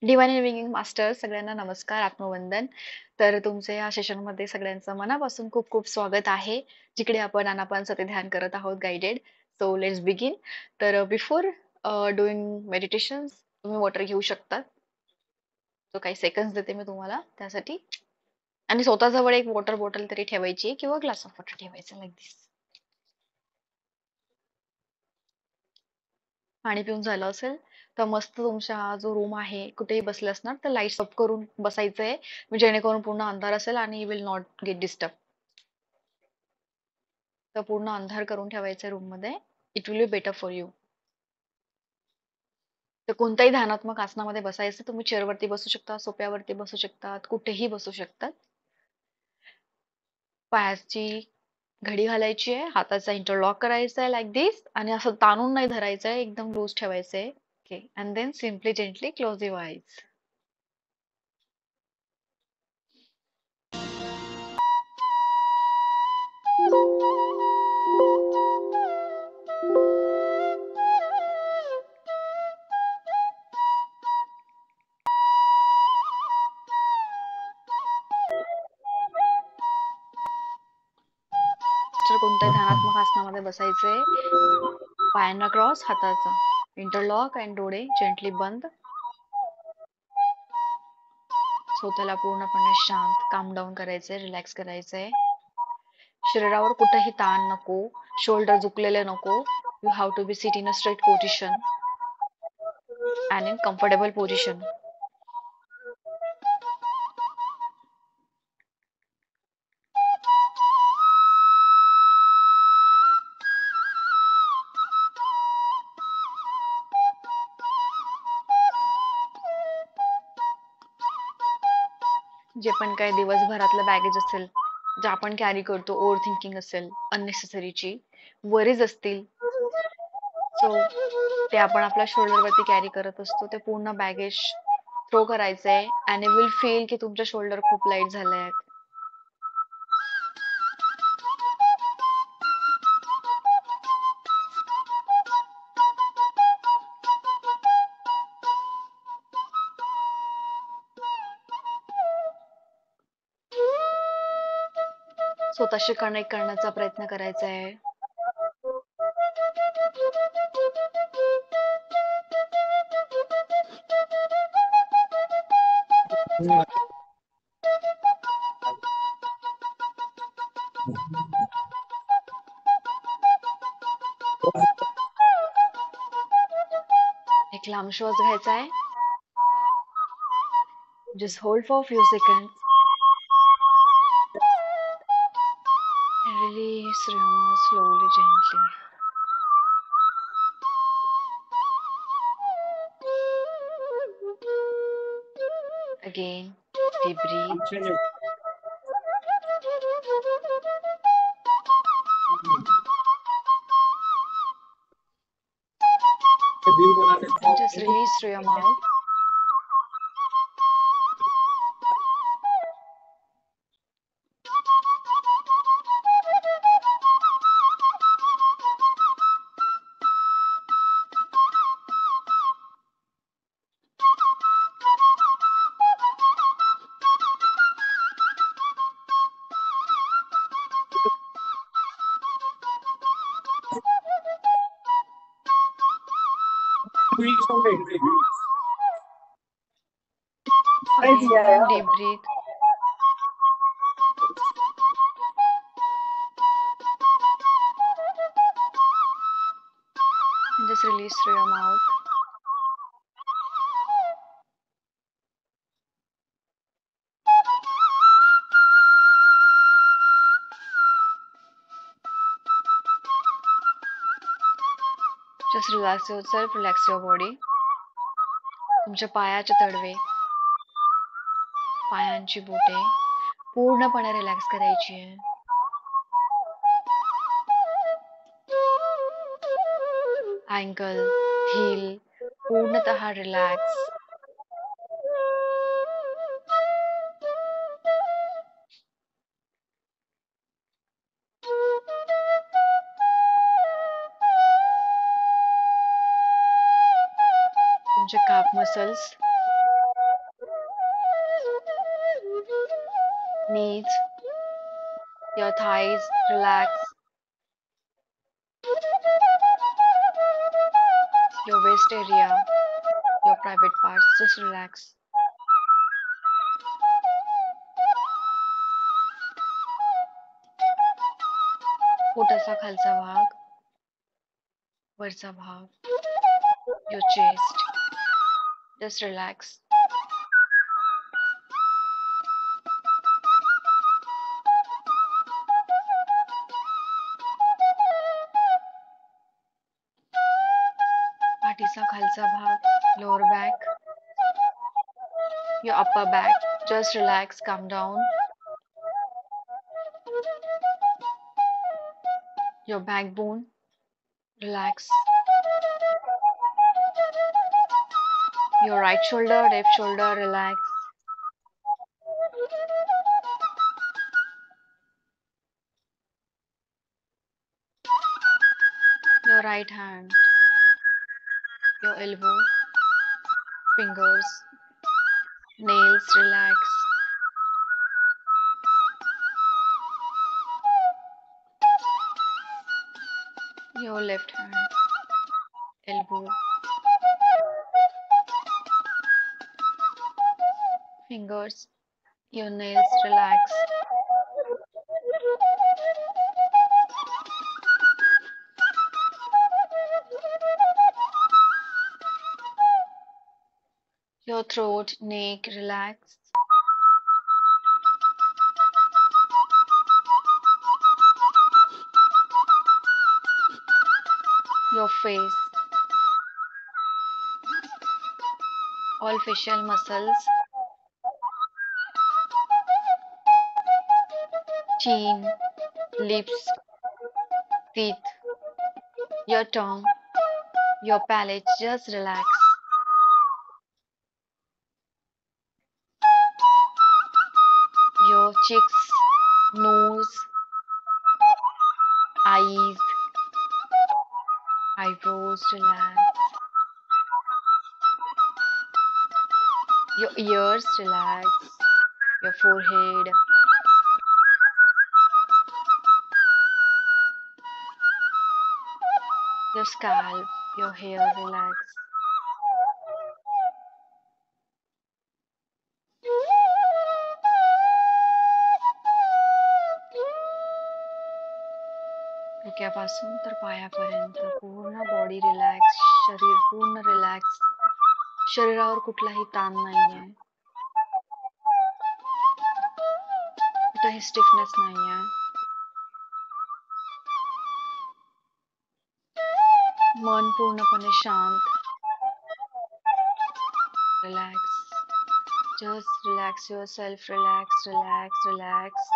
Divine living master सगळ्यांना नमस्कार, आत्मवंदन. तर तुमचे या सेशनमध्ये सगळ्यांचं मनापासून खूप खूप स्वागत आहे, जिकडे आपण आनापानसती ध्यान करत आहोत गाइडेड. So let's begin. तर बिफोर डुईंग मेडिटेशन तुम्ही वॉटर घेऊ शकता. तो काही सेकंड्स देते मी तुम्हाला त्यासाठी. आणि स्वतःजवळ एक वॉटर बॉटल तरी ठेवायची किंवा ग्लास ऑफ वॉटर ठेवायचं लाईक दिस. पाणी पिऊन झालं असेल तर मस्त तुमचा जो रूम आहे कुठेही बसले असणार तर लाईट्स ऑफ करून बसायचंय, जेणेकरून पूर्ण अंधार असेल आणि you will not get disturb. तर पूर्ण अंधार करून ठेवायचा रूम मध्ये. It will be better for you. तर कोणत्याही ध्यानात्मक आसनामध्ये बसायचं. तुम्ही चेअरवरती बसू शकता, सोफ्यावरती बसू शकतात, कुठेही बसू शकतात. पायाची घडी घालायची आहे, हाताचा इंटरलॉक करायचा आहे लाईक दिस, आणि असं ताणून नाही धरायचं आहे, एकदम लूज ठेवायचंय. Okay, and then simply gently close your eyes. तर कोणत्याही ध्यानात्मक आसनामध्ये बसायचंय. पायांना क्रॉस, हाताचा इंटरलॉक अँड डोळे जेंटली बंद. स्वतःला पूर्णपणे शांत, काम डाऊन करायचंय, रिलॅक्स करायचंय. शरीरावर कुठेही ताण नको, शोल्डर झुकलेले नको. You have to be sit in a straight position and in comfortable position. जे पण काही दिवसभरातलं बॅगेज असेल, जे आपण कॅरी करतो, ओव्हर थिंकिंग असेल, अननेसेसरीची वरीज असतील, सो ते आपण आपल्या शोल्डरवरती कॅरी करत असतो. ते पूर्ण बॅगेज थ्रो करायचंय आणि विल फील की तुमच्या शोल्डर खूप लाईट झाले आहेत. स्वतःशी कनेक्ट करण्याचा प्रयत्न करायचा आहे. एक लांब श्वास घ्यायचा आहे. Just hold for few second. Release your mouth slowly, gently. Again, deep breathe. And just release through your mouth. Again, one deep breath. And just release through your mouth. Just relax yourself, relax your body. तुमच्या पायाचे तळवे, पायांची बोटे पूर्णपणे relax करायची आहे. Uncle, heel पूर्णतः relax. तुमचे काप muscles knees, your thighs, relax, your waist area, your private parts, just relax. पोटाचा खालचा भाग, वरचा भाग, your chest, just relax. पाठीचा खालचा भाग, lower back, your upper back, just relax, calm down. Your backbone, relax. Your right shoulder, left shoulder, relax. Your right hand, your elbow, fingers, nails, relax. Your left hand, elbow, fingers, your nails, relax. Your throat, neck, relax. Your face, all facial muscles, chin, lips, teeth, your tongue, your palate, just relax. Your cheeks, nose, eyes, eyebrows, relax. Your ears, relax. Your forehead, your scalp, your hair, relax. डोक्यापासून तर पायापर्यंत पूर्ण body relax, शरीर पूर्ण relax. शरीरावर कुठलाही ताण नाहीये, कुठेही stiffness नाहीये. मन पूर्णपणे शांत, relax. Just relax your self, relax, relax, relax.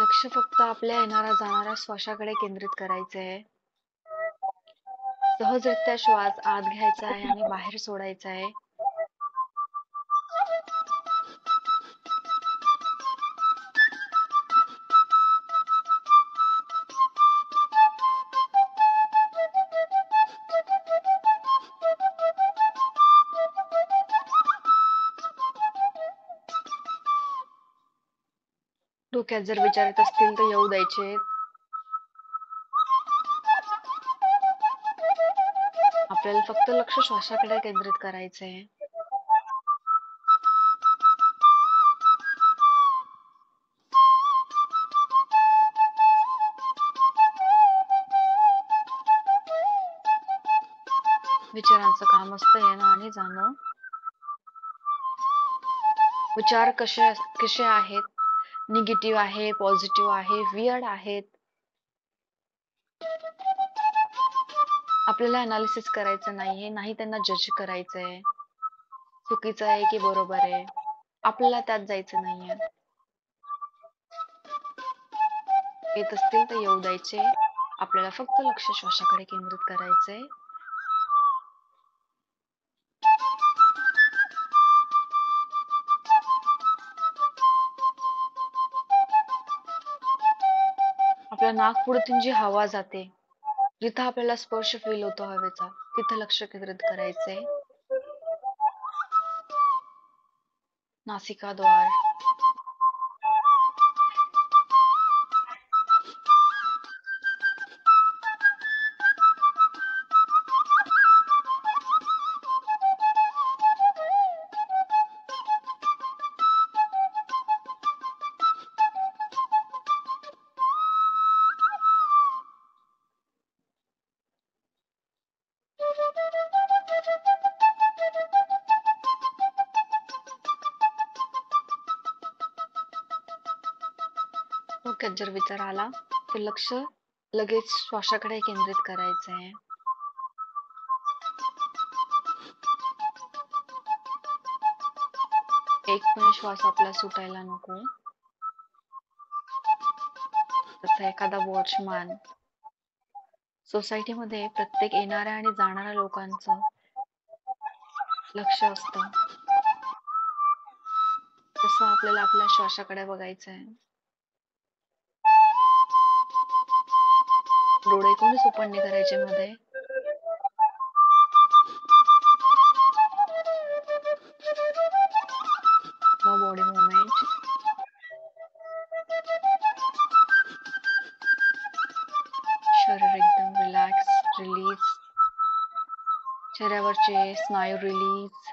लक्ष फक्त आपल्या येणाऱ्या जाणाऱ्या श्वासाकडे केंद्रित करायचे आहे. सहजरित्या श्वास आत घ्यायचा आहे आणि बाहेर सोडायचा आहे. डोक्यात जर विचार येत असतील तर येऊ द्यायचे. आपल्याला फक्त लक्ष श्वासाकडे केंद्रित करायचंय. विचारांचं काम असतं येणं आणि जाणं. विचार कसे कसे आहेत, निगेटिव्ह आहे, पॉझिटिव्ह आहे, वियर्ड आहेत. आपल्याला अनालिसिस करायचं नाहीये, नाही त्यांना जज करायचंय. चुकीचं आहे की बरोबर आहे, आपल्याला त्यात जायचं नाहीये. येत असतील तर येऊ द्यायचे. आपल्याला फक्त लक्ष श्वासाकडे केंद्रित करायचंय. आपल्या नाकपुडीतून जी हवा जाते जिथं आपल्याला स्पर्श फील होतो हवेचा, तिथं लक्ष केंद्रित करायचंय. नासिकाद्वार. डोक्यात जर विचार आला तर लक्ष लगेच श्वासाकडे केंद्रित करायचंय. एक पण श्वास आपला सुटायला नको. तसा एखादा वॉचमॅन सोसायटीमध्ये प्रत्येक येणाऱ्या आणि जाणाऱ्या लोकांचं लक्ष असतं, तसं आपल्याला आपल्या श्वासाकडे बघायचंय. डोळे कोणीच ओपन नाही करायचे मध्ये. No body movement. शरीर एकदम रिलॅक्स, रिलीज. चेहऱ्यावरचे स्नायू release.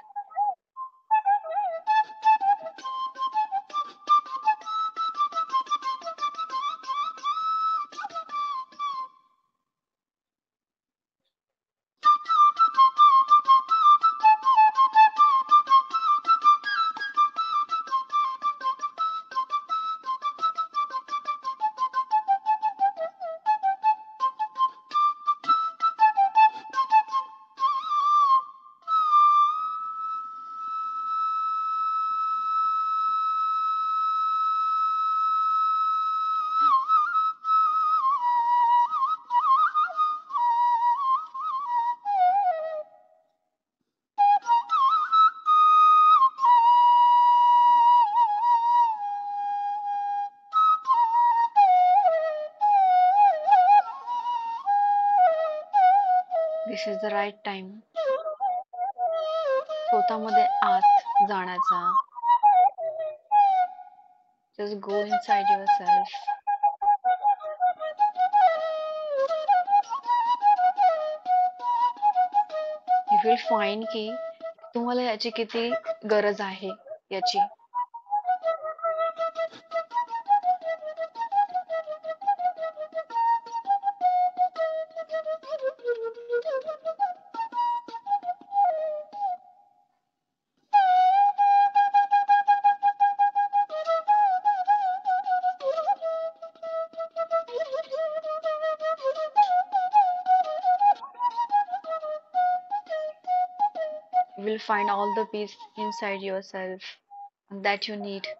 This is the right time स्वतःमध्ये आत जाण्याचा. Just go inside yourself. You will find की तुम्हाला याची किती गरज आहे याची. You will find all the peace inside yourself that you need.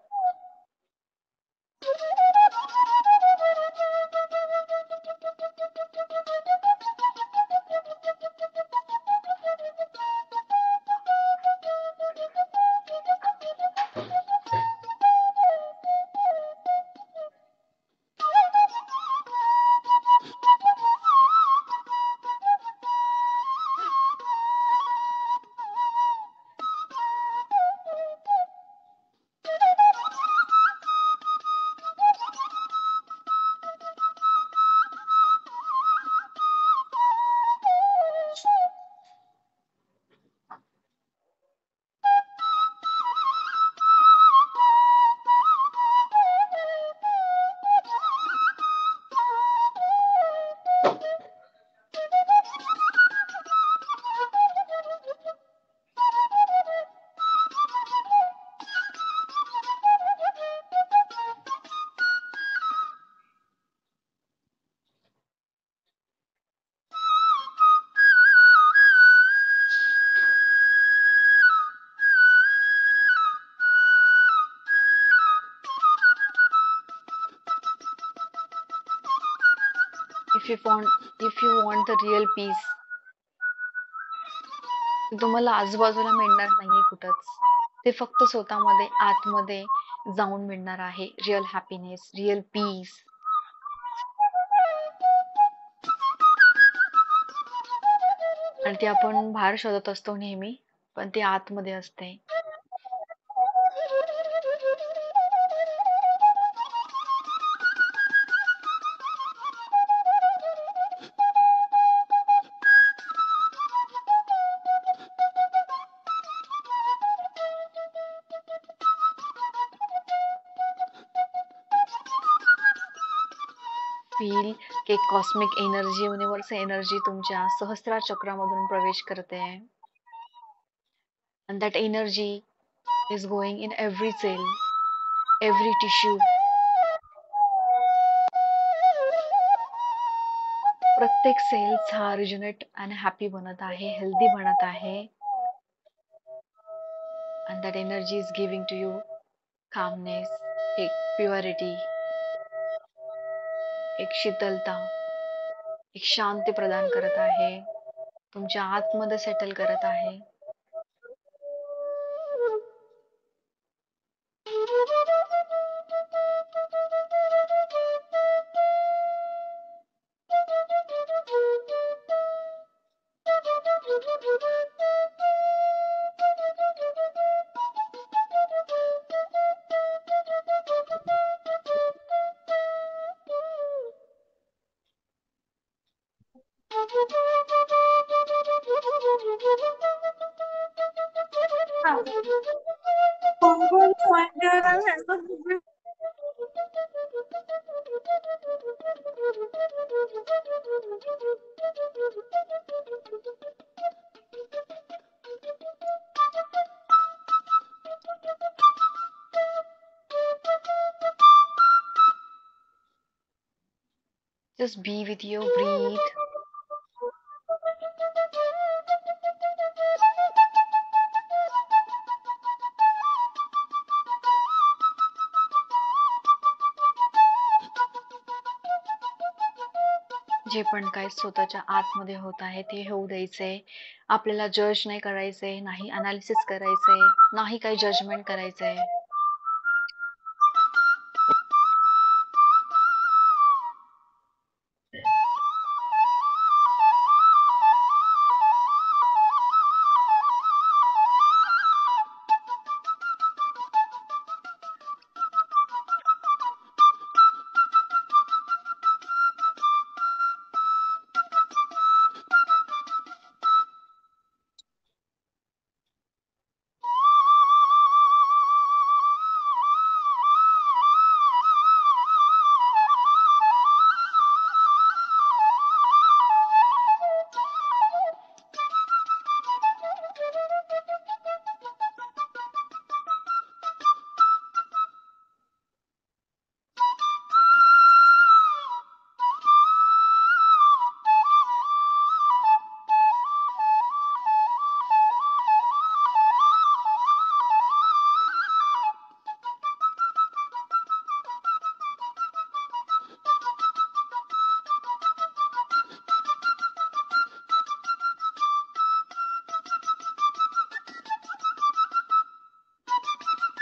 If you want the real peace, ते तुम्हाला आजूबाजूला मिळणार नाहीये कुठंच. ते फक्त स्वतःमध्ये आतमध्ये जाऊन मिळणार आहे. Real happiness, real peace. आणि ती आपण बाहेर शोधत असतो नेहमी, पण ती आतमध्ये असते. फील की कॉस्मिक एनर्जी, युनिव्हर्सल एनर्जी तुमच्या सहस्रार चक्रामधून प्रवेश करते. And that energy is going in every cell, every tissue. प्रत्येक सेल्स हा रिजुनेट आणि हॅपी बनत आहे, हेल्दी बनत आहे. And that energy is giving to you calmness, एक प्युरिटी, एक शीतलता, एक शांती प्रदान करत आहे. तुमच्या आतमध्ये सेटल करत आहे. Just be with you, breathe. जे पण काही स्वतःच्या आतमध्ये होत आहे ते होऊ द्यायचंय. आपल्याला जज नाही करायचंय, नाही अनालिसिस करायचंय, नाही काही जजमेंट करायचंय.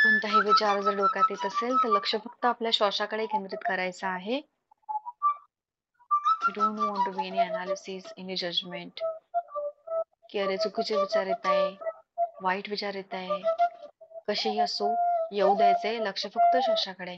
कोणताही विचार जर डोक्यात येत असेल तर लक्ष फक्त आपल्या श्वासाकडे केंद्रित करायचं आहे. You don't want to be any analysis, any judgment. की अरे चुकीचे विचार येत आहे, वाईट विचार येत आहे, कसेही असो येऊ द्यायचे, लक्ष फक्त श्वासाकडे.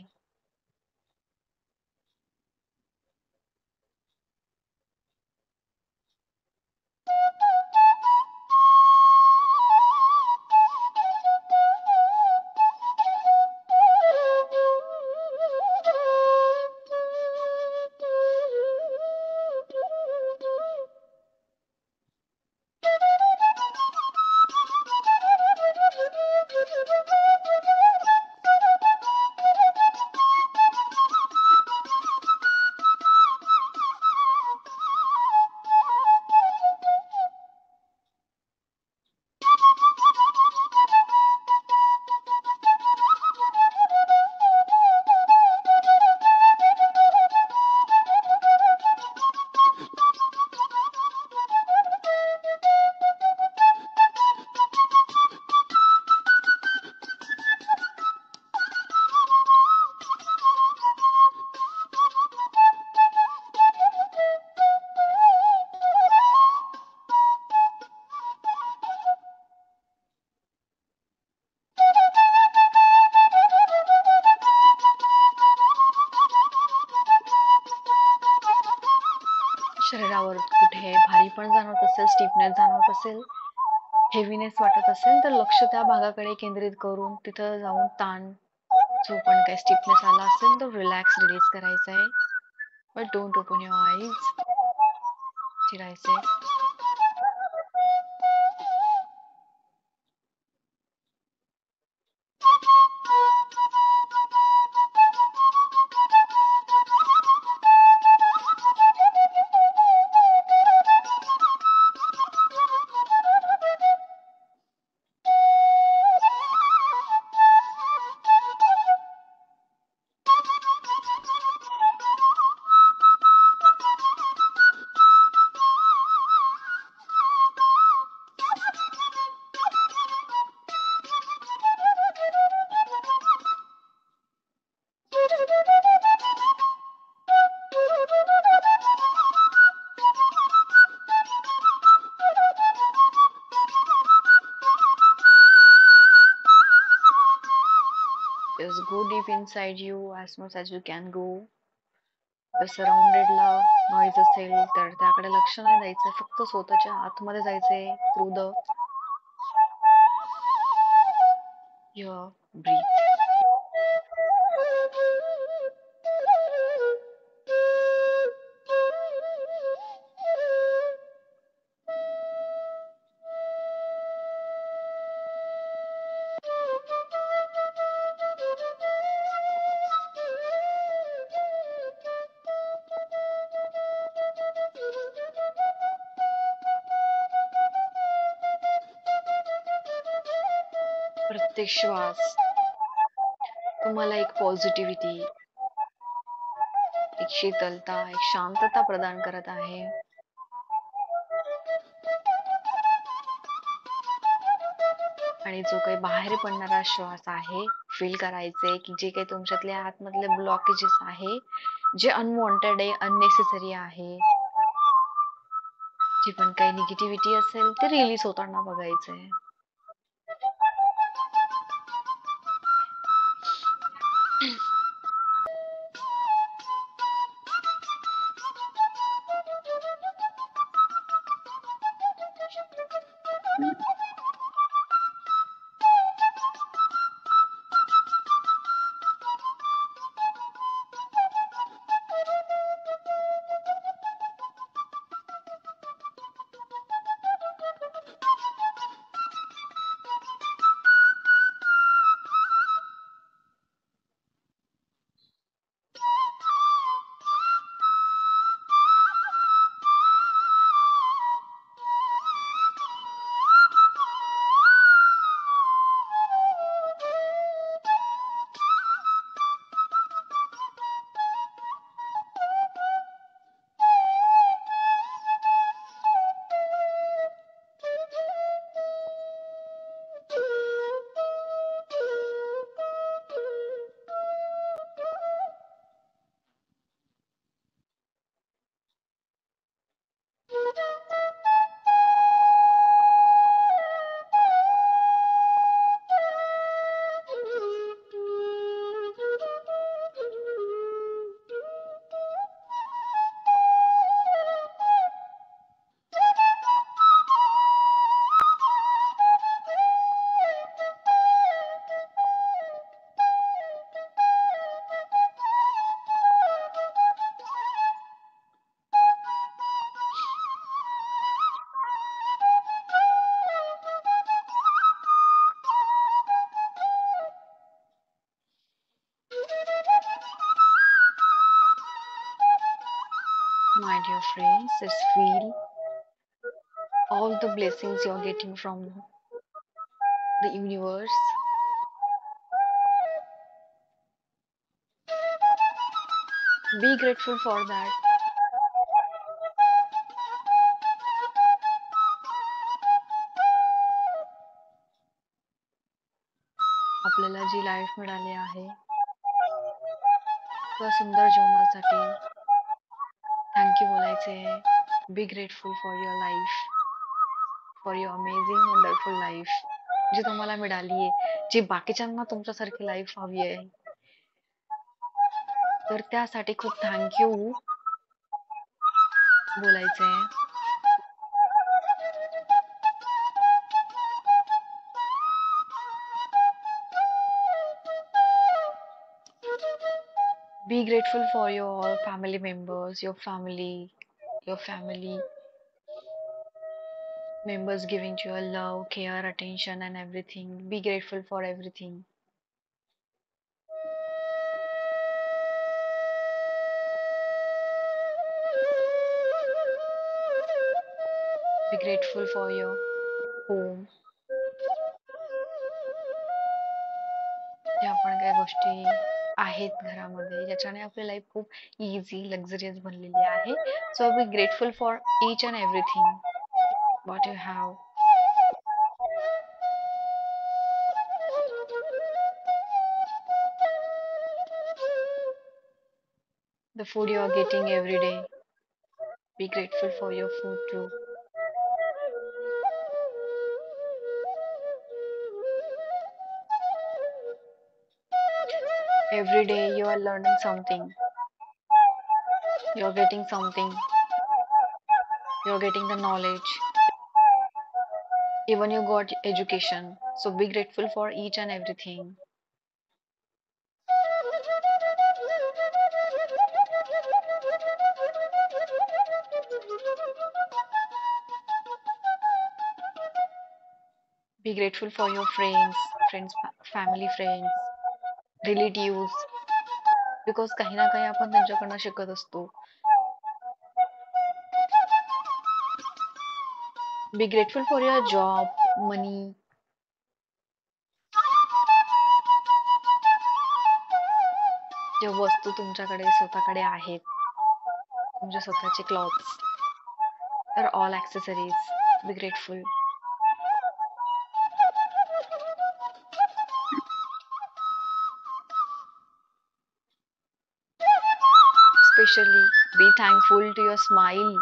शरीरावर कुठे भारीपण जाणवत असेल, स्टिफनेस जाणवत असेल, हेवीनेस वाटत असेल, तर लक्ष त्या भागाकडे केंद्रित करून तिथं जाऊन ताण, जो पण काही स्टिफनेस आला असेल तो रिलॅक्स रिलीज करायचा आहे. But don't open your eyes. चिरायचंय. Just go deep inside you as much as you can go. जर सराउंडेडला नॉईज असेल तर त्याकडे लक्ष नाही द्यायचं, फक्त स्वतःच्या आतमध्ये जायचंय थ्रू द युअर ब्रीथ. प्रत्येक श्वास तुम्हाला एक पॉझिटिव्हिटी, एक शीतलता, एक शांतता प्रदान करत आहे. आणि जो काही बाहेर पडणारा श्वास आहे, फील करायचे की जे काही तुमच्यातले आतमधले ब्लॉकेजेस आहे, जे अनवॉन्टेड आहे, अननेसेसरी आहे, जी पण काही निगेटिव्हिटी असेल ते रिलीज होताना बघायचंय. My dear friends, just feel all the blessings you're getting from the universe. Be grateful for that. आपल्याला जी लाईफ मिळाली आहे त्या सुंदर जीवनासाठी थँक्यू बोलायचे. Be grateful for your life, for your amazing wonderful life जी तुम्हाला मिळाली आहे, जी बाकीच्यांना तुमच्यासारखी लाईफ हवी आहे. तर त्यासाठी खूप थँक्यू. बोलायचंय. Be grateful for your all family members, your family members giving to your love, care, attention, and everything. Be grateful for everything. Be grateful for your home. ज्या पण काही गोष्टी आहेत घरामध्ये ज्याच्याने आपली लाईफ खूप इझी लक्झरियस बनलेली आहे. So be grateful for each and everything what you have. The food you are getting every day. Be grateful for your food too. Every day you are learning something. You're getting something. You're getting the knowledge. Even you got education. So be grateful for each and everything. Be grateful for your family friends, relatives, because काही ना काही आपण त्यांच्याकडनं शिकत असतो. Be grateful for your job, money, ज्या वस्तू तुमच्याकडे स्वतःकडे आहेत, तुमचे स्वतःचे clothes, or all accessories. Be grateful. Especially be thankful to your smile.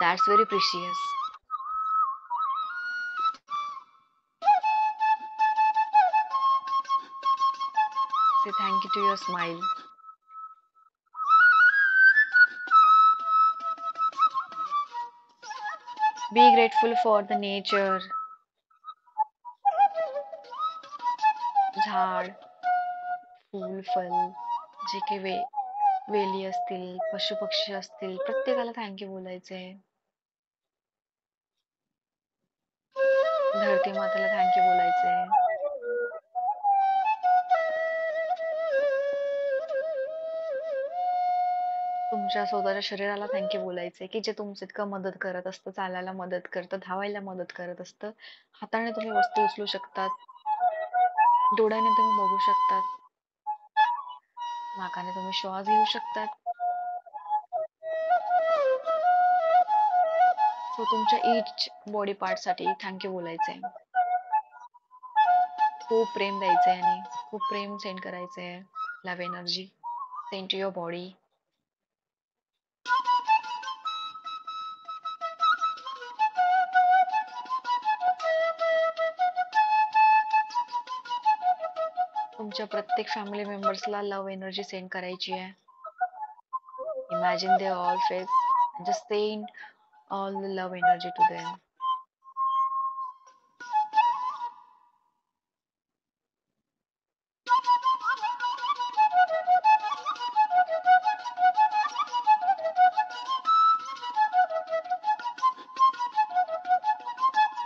That's very precious. Say thank you to your smile. Be grateful for the nature, झाड, फूल, फल, जे काही वेली असतील, पशुपक्षी असतील, प्रत्येकाला थँक्यू बोलायचंय. धरती मातेला थँक्यू बोलायचंय. तुमच्या स्वतःच्या शरीराला थँक्यू बोलायचंय की जे तुमचं इतकं मदत करत असतं, चालायला मदत करतं, धावायला मदत करत असतं. हाताने तुम्ही वस्तू उचलू शकतात, डोळ्याने तुम्ही बघू शकतात, नाकाने तुम्ही श्वास घेऊ शकतात. सो तुमच्या इच बॉडी पार्ट साठी थँक्यू बोलायचंय. खूप प्रेम द्यायचंय आणि खूप प्रेम सेंड करायचंय. Love energy send to your body. तुमच्या प्रत्येक फॅमिली मेंबर्सला लव्ह एनर्जी सेंड करायची आहे. Imagine they all face and just send all the love energy to them.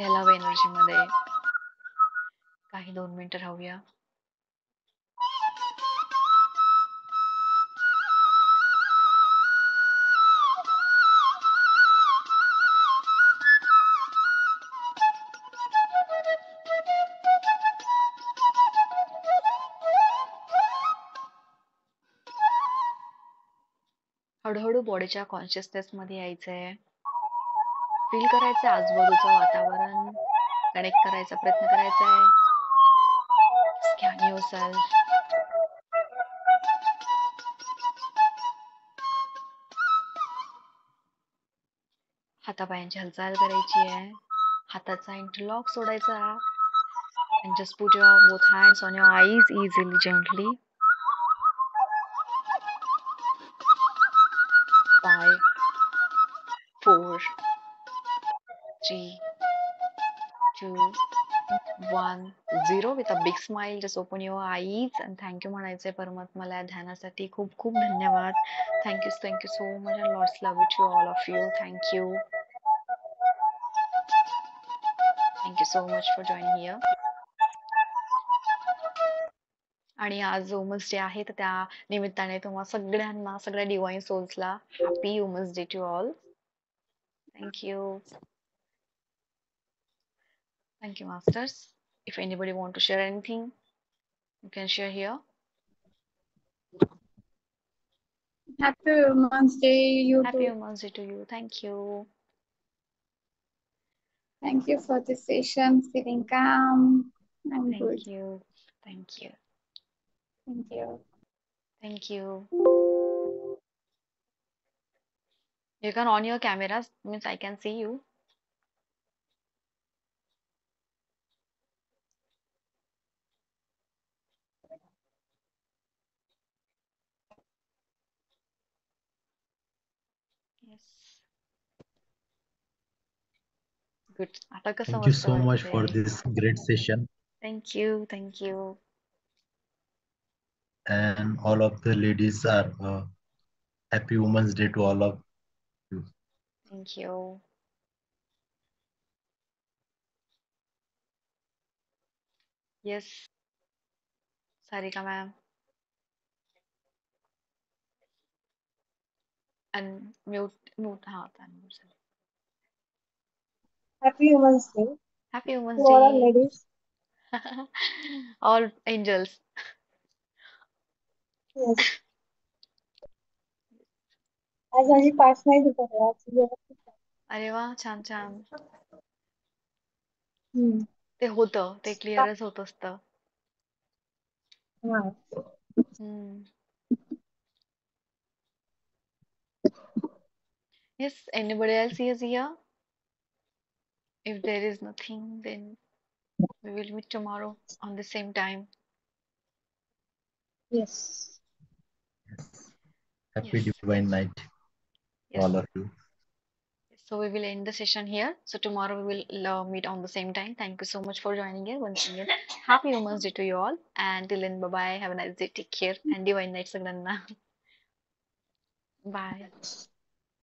या लव्ह एनर्जी मध्ये काही 2 मिनिटं राहूया. हळूहळू बॉडीच्या कॉन्शियसनेस मध्ये यायचंय. फील करायचं आजूबाजूचं वातावरण. कनेक्ट करायचा प्रयत्न करायचा आहे. Scan yourself. हातापायांची हालचाल करायची आहे. हाताचा इंटरलॉक सोडायचा. And just put your both hands on your eyes easily, gently. 5, 1 0 with a big smile. Just open your eyes and thank you म्हणायचंय परमात्माला ध्यानासाठी. खूप खूप धन्यवाद. Thank you so much and lots love to all of you. Thank you. Thank you so much for joining here. आणि आज women's day आहे तर त्या निमित्ताने तुम्हा सगळ्यांना सगळ्या डिवाइन सोल्सला happy women's day to all. Thank you. Thank you, masters. If anybody want to share anything, you can share here. Happy Women's Day, you Happy too. Women's Day to you. Thank you. Thank you for this session. Feeling calm and good. Thank you. Thank you. Thank you. Thank you. You can on your cameras, means I can see you. Yes. Good. आता कसं Thank you मस्त so much for वाटतंय. this great session. Thank you. Thank you. And all of the ladies are happy Women's Day to all of you. Thank you. Yes. Sarika ma'am. And mute. हाँ, unmute झाली. Happy Women's Day Happy to Women's all our Day. ladies. All angels. Yes. आज माझी पास नाही दुखत आहे. आज व्यवस्थित आहे. अरे वा, छान छान. हम्म. ते होतं, ते क्लिअरच होत असतं. हा. हम्म. Yes, anybody else is here? If there is nothing, then we will meet tomorrow on the same time. Yes. Happy Yes. Divine Night to Yes. all of you. So we will end the session here. So tomorrow we will meet on the same time. Thank you so much for joining here once again. Happy Women's Day to you all. And till then, bye bye. Have a nice day. Take care and divine night, सगळ्यांना. Bye.